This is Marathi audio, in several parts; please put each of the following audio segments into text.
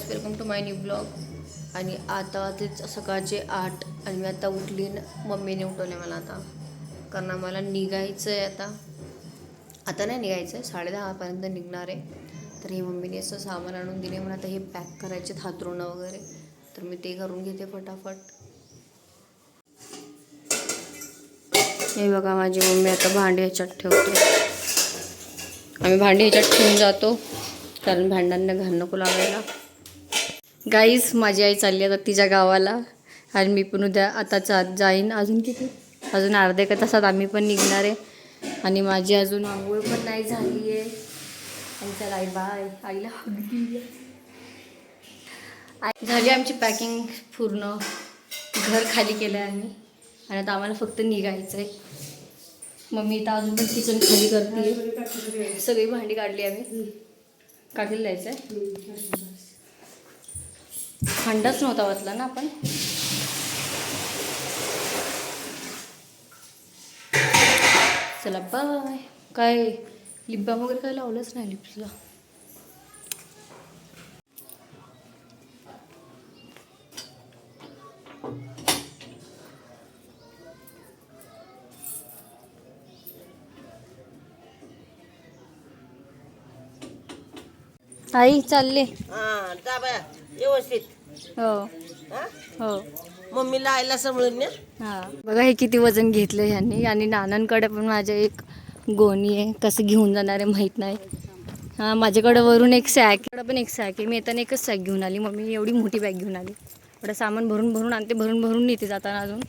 Guys, welcome to my new blog. आणि आता तेच सकाळचे 8 आणि मी आता उठली. मम्मीने उठवले मला आता, कारण आम्हाला निघायचं आहे. आता नाही निघायचं आहे, 10:30पर्यंत निघणार आहे. तर हे मम्मीने असं सामान आणून दिले मला. आता हे पॅक करायचे हातरुणं वगैरे, तर मी ते करून घेते फटाफट. हे बघा माझी मम्मी आता भांडी ह्याच्यात ठेवते. आम्ही भांडी ह्याच्यात ठेवून जातो, कारण भांड्यांना घाण नको लावायला. गाईज, माझी आई चालली आता तिच्या गावाला आणि मी पण उद्या आता जाईन. अजून अर्ध्या एका तासात आम्ही पण निघणार आहे. आणि माझी अजून आंघोळ पण नाही झाली आहे. आणि चला आई बाय. आईला झाली आमची पॅकिंग पूर्ण. घर खाली केलं आहे आम्ही आणि आता आम्हाला फक्त निघायचं आहे. मम्मी इथं अजून पण किचन खाली करते. सगळी भांडी काढली आम्ही. काढलेलं जायचं आहे. खंडच नव्हता वाचला ना आपण. चला बाय. काय लिप बाम वगैरे काय लावलंच नाही लिप्सला. आई चालले. व्यवस्थित. हो हो. मम्मीला आईला सांभाळून न्या. हा बघा हे किती वजन घेतलं ह्यांनी. आणि नानांकडे पण माझ्या एक गोणी आहे. कसं घेऊन जाणार आहे माहीत नाही. हां, माझ्याकडे वरून एक सॅक, पण एक सॅक आहे. मी येताना एकच सॅक घेऊन आली. मम्मी एवढी मोठी बॅग घेऊन आली. एवढं सामान भरून भरून आणते, भरून भरून नेते जाताना. अजून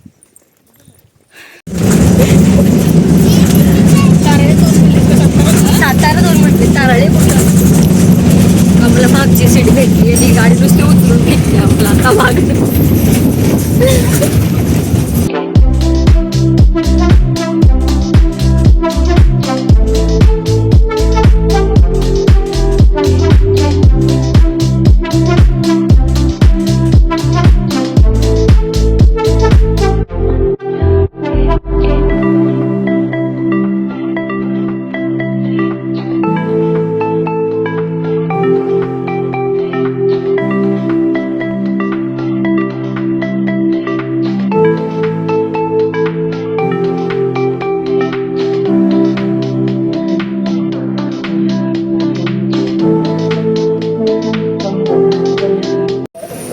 सातारा 2 म्हटले, तारळे कुठं. आम्हाला मागची सीट भेटली आणि गाडी नुसती उचलून घेतली आपला आता मागणं.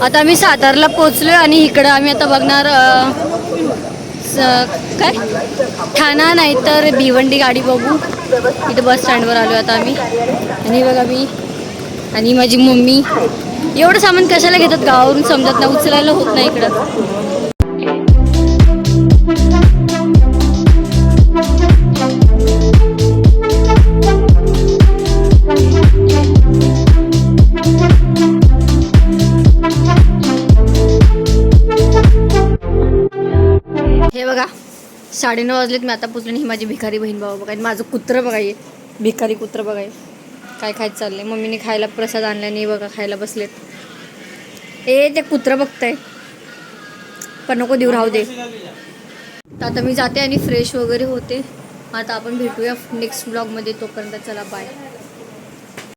आता आम्ही सातारला पोचलोय आणि इकडं आम्ही आता बघणार काय ठाणा नाही तर भिवंडी गाडी बघू. इथं बस स्टँडवर आलो आता आम्ही. आणि बघा मी आणि माझी मम्मी एवढं सामान कशाला घेतात गावावरून समजत नाही. उचलायला होत नाही इकडं. हे बघा 9:30 वाजलेत. मी आता पोचले. ही माझी भिकारी बहीण भाऊ बघा. माझं कुत्रं बघा. ये भिकारी कुत्रं बघा. काय खायचं चाललंय. मम्मीने खायला प्रसाद आणल्याने बघा खायला बसलेत. ते कुत्रं बघतंय पण नको देऊ, राहू दे. तर आता मी जाते आणि फ्रेश वगैरे होते. आता आपण भेटूया नेक्स्ट ब्लॉगमध्ये. तोपर्यंत चला बाय.